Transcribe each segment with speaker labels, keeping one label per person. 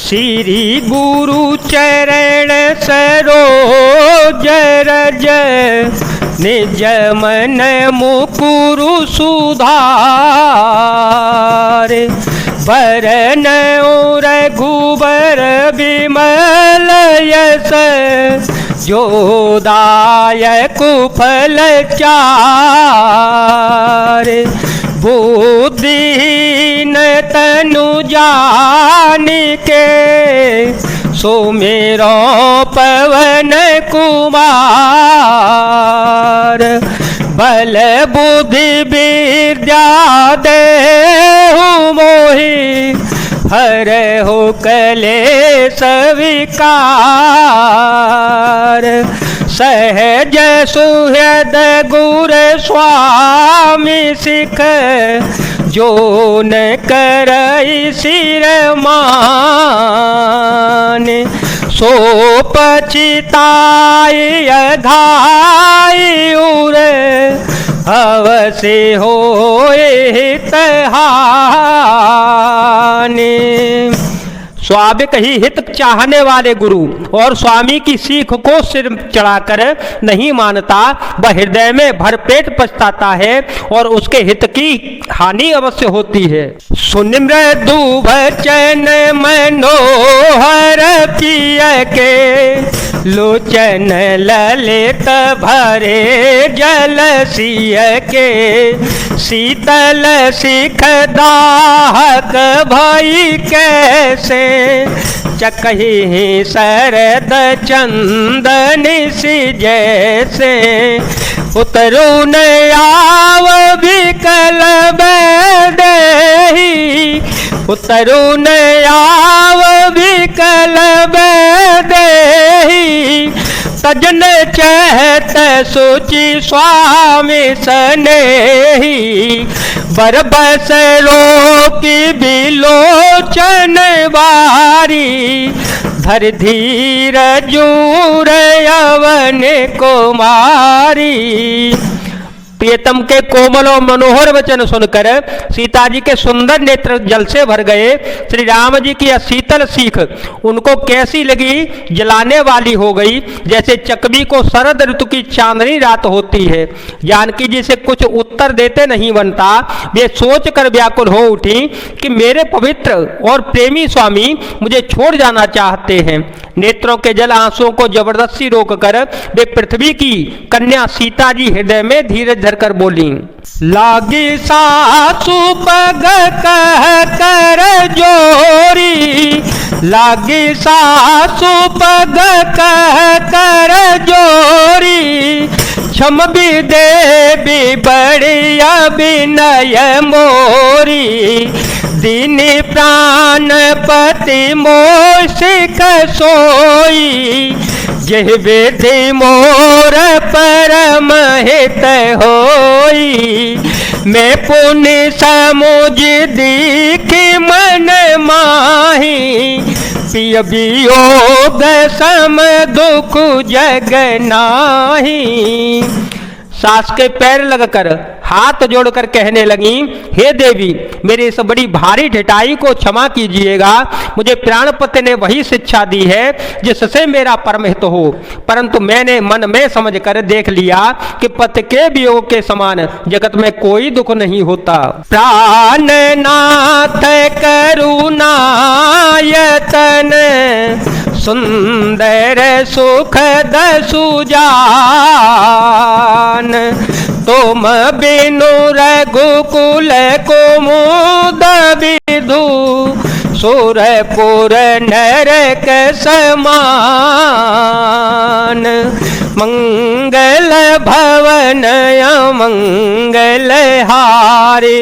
Speaker 1: श्री गुरु चरण सरोज रज निज मन मुकुरु सुधार वरन रघुबर विमल यस जो दायक फल चार बुद्धिहीन तनु जानिके सुमिरो पवन कुमार बल बुद्धि विद्या देहु मोहि हरहु कलेश विकार सहज सुहृद गुर स्वामी सिख जो न करई सिर मान सो पछिताई अघाई उर अवश्य होए हितहानि। स्वाभाविक ही हित चाहने वाले गुरु और स्वामी की सीख को सिर चढ़ाकर नहीं मानता, वह हृदय में भरपेट पछताता है और उसके हित की हानि अवश्य होती है। सुनिमृदु वचन मनोहर पिय के लोचन ललित भरे जल सिय के शीतल सिख दाहक भई कैसे चकही शरद चंदन सी जैसे उतरू न आव विकल बैदेही उतरू न आव विकल बैदेही सजन चहत सुचि स्वामी सनेही बरबस रोकी बिलोचन बारी धर धीर जूर यवन कुमारी। प्रियतम के कोमल और मनोहर वचन सुनकर सीता जी के सुंदर नेत्र जल से भर गए। श्री राम जी की शीतल सीख उनको कैसी लगी, जलाने वाली हो गई, जैसे चकवी को शरद ऋतु की चांदनी रात होती है। जानकी जी से कुछ उत्तर देते नहीं बनता, वे सोच कर व्याकुल हो उठी कि मेरे पवित्र और प्रेमी स्वामी मुझे छोड़ जाना चाहते हैं। नेत्रों के जल आंसुओं को जबरदस्ती रोककर वे पृथ्वी की कन्या सीता जी हृदय में धीरज धरकर बोली। लागी सासु पग कह कर जोरी लागी सासु पग कह कर जोरी क्षम भी देवी बड़िया विनय मोरी दीनी प्राणपति मोशिक सोई जह विधि मोर परम हित होई मैं पुण्य समुझ दीखी मन माही पिय वियोग सम दुख जग नाही। सास के पैर लगकर हाथ जोड़कर कहने लगी, हे देवी मेरी इस बड़ी भारी ढिठाई को क्षमा कीजिएगा। मुझे प्राणपति ने वही शिक्षा दी है जिससे मेरा परम हित हो, परंतु मैंने मन में समझकर देख लिया कि पति के वियोग के समान जगत में कोई दुख नहीं होता। प्राणनाथ करुणायतन सुंदर सुखद सुजान तुम बिनु रघुकुल कुमुद विदु सुरपुर नरक समान मंगल भवन मंगल हारी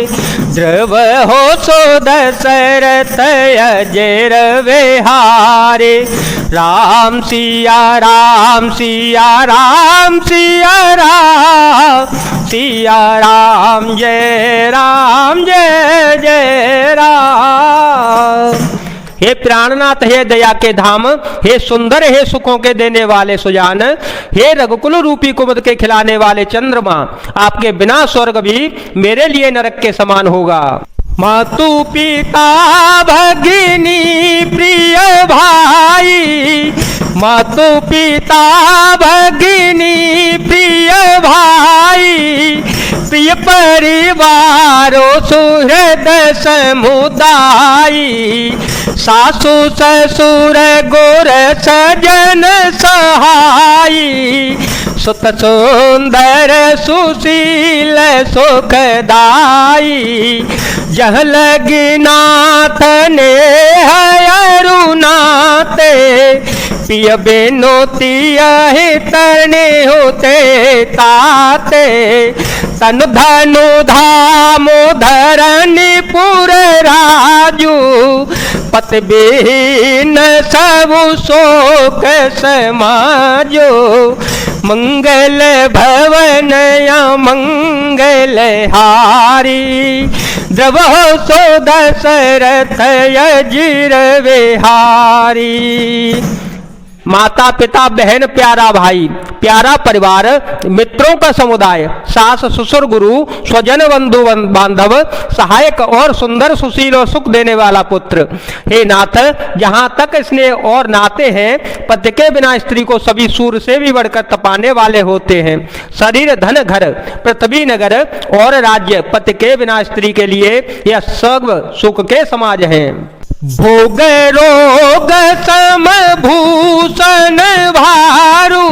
Speaker 1: ध्रुव हो सो दशरथ अजर विहारी राम सिया राम सिया राम सिया राम सिया राम जय जय राम। हे प्राणनाथ, हे दया के धाम, हे सुंदर, हे सुखों के देने वाले सुजान, हे रघुकुल रूपी कुमुद के खिलाने वाले चंद्रमा, आपके बिना स्वर्ग भी मेरे लिए नरक के समान होगा। मातु पिता भगिनी प्रिय मातु पिता भगिनी प्रिय भाई, प्रिय परिवारों सुहृद समुदाय, सासु ससुर गुर सजन सहाई, सुत सुंदर सुशील सुखदाई, जह लगी नाथ ने अरुनाते, पिय बेनोतिया तने होते ताते, तनु धनु धामो धरनी पुर राजू, पति बिन सब शोक समाजो, मंगल भवन या मंगल हारी, द्रवो सो दशरथ यजिर विहारी। माता पिता बहन प्यारा भाई, प्यारा परिवार, मित्रों का समुदाय, सास ससुर गुरु स्वजन बंधु बांधव, सहायक और सुंदर सुशील और सुख देने वाला पुत्र। हे नाथ, जहाँ तक स्नेह और नाते हैं, पति के बिना स्त्री को सभी सूर्य से भी बढ़कर तपाने वाले होते हैं। शरीर धन घर पृथ्वी नगर और राज्य पति के बिना स्त्री के लिए यह सर्व सुख के समाज हैं। भोग रोग सम भूषण भारू,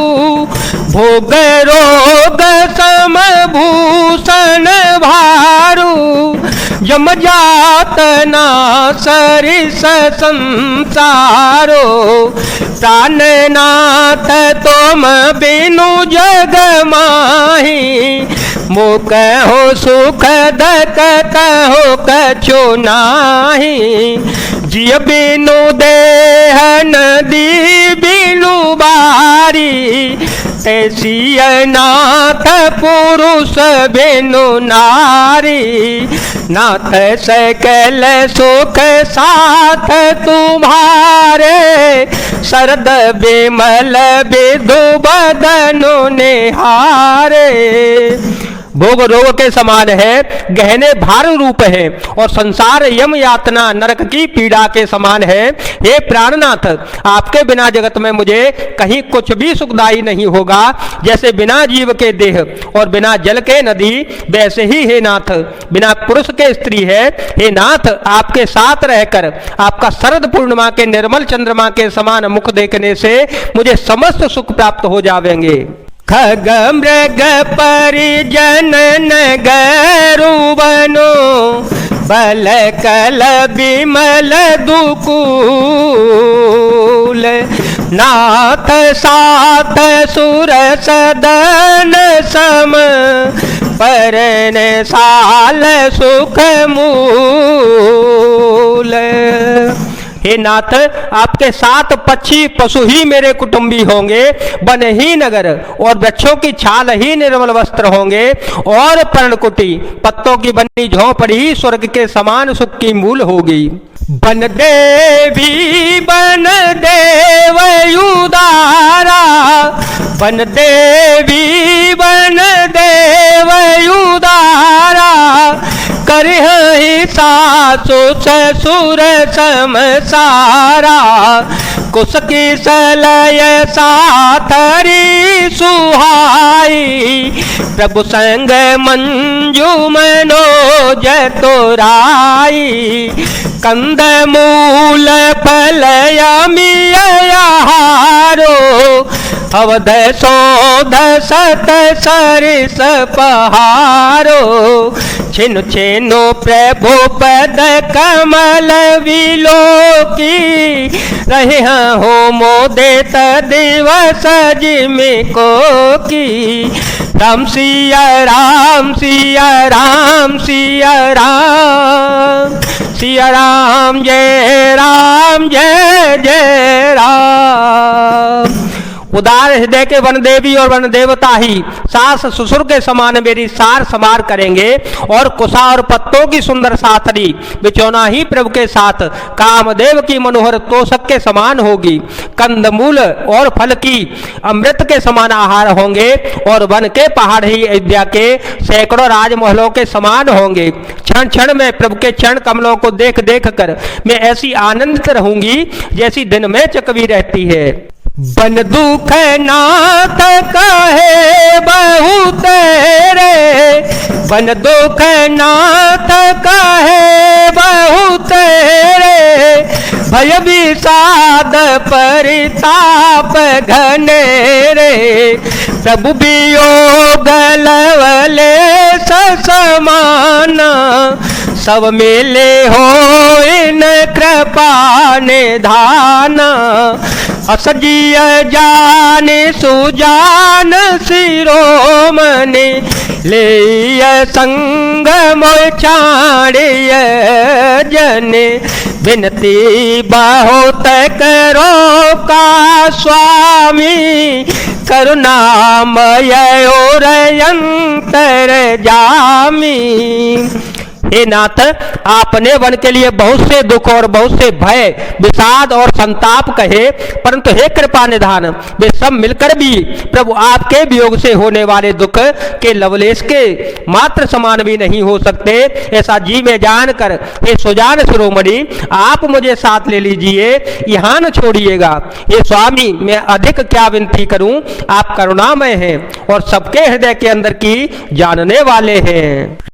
Speaker 1: भोग रोग सम भूषण भारू, जम जात ना सरिस संसारो, प्राणनाथ तुम बिनु जग माही, मोक हो सुख दकत हो कछु नाही, जिय बिनु देह नदी बिनु बारी, तैसी नाथ पुरुष बिनु नारी, नाथ सकल सुख साथ तुम्हारे, शरद बिमल विधु बदनु निहारे। भोग रोग के समान है, गहने भार रूप है, और संसार यम यातना नरक की पीड़ा के समान है। हे प्राणनाथ, आपके बिना जगत में मुझे कहीं कुछ भी सुखदायी नहीं होगा। जैसे बिना जीव के देह और बिना जल के नदी, वैसे ही हे नाथ बिना पुरुष के स्त्री है। हे नाथ, आपके साथ रहकर आपका शरद पूर्णिमा के निर्मल चंद्रमा के समान मुख देखने से मुझे समस्त सुख प्राप्त हो जाएंगे। खग मृग परिजन नगरु बनो, बल कल बिमल दुकूल, नाथ साथ सुर सदन सम, परन साल सुख मूल। हे नाथ, आपके साथ पक्षी पशु ही मेरे कुटुंबी होंगे, वन ही नगर और वृक्षों की छाल ही निर्मल वस्त्र होंगे, और पर्णकुटी पत्तों की बनी झोंपड़ी स्वर्ग के समान सुख की मूल होगी। बन देवी बन देव उदारा, बन देवी बन देव उदारा, करहि सासु ससुर समसारा, कुश की सलय साथरी सुहाई, प्रभु संग मंजू मनोज तोराई, कंद मूल फल अमियाहारो, अवध शोध सत सरिस पहारो, छिनु छिनु प्रभु पद कमल विलोकी, रहे हो मोदेत दिवस जिमिको की। राम सिया राम सिया राम सिया राम, सिया राम जय जय राम। उदार हृदय के वन देवी और वन देवता ही सास ससुर के समान मेरी सार समार करेंगे, और कुशा और पत्तों की सुंदर साथरी बिचौना ही प्रभु के साथ कामदेव की मनोहर तोषक के समान होगी। कंदमूल और फल की अमृत के समान आहार होंगे, और वन के पहाड़ ही अयोध्या के सैकड़ों राजमहलों के समान होंगे। क्षण क्षण में प्रभु के चरण कमलों को देख देख कर मैं ऐसी आनंदित रहूंगी जैसी दिन में चकवी रहती है। बन दुख नाथ कहे बहुत रे, बन दुख नाथ कहे बहुत रे, भय विषाद परिताप घने रे, प्रभु वियोग लवले समान, सब मिले हो इन कृपा निधान, असजिय जान सुजान शिरोमणि, ले संग मोय छाड़िय जन, विनती बहुत करो का स्वामी, करुणामय और अंतर जामी। हे नाथ, आपने वन के लिए बहुत से दुख और बहुत से भय विषाद और संताप कहे, परंतु हे कृपा निधान, वे सब मिलकर भी प्रभु आपके वियोग से होने वाले दुख के लवलेश के मात्र समान भी नहीं हो सकते। ऐसा जी में जानकर हे सुजान शिरोमणि, आप मुझे साथ ले लीजिए, यहाँ न छोड़िएगा। हे स्वामी, मैं अधिक क्या विनती करूं, आप करुणामय हैं और सबके हृदय के अंदर की जानने वाले हैं।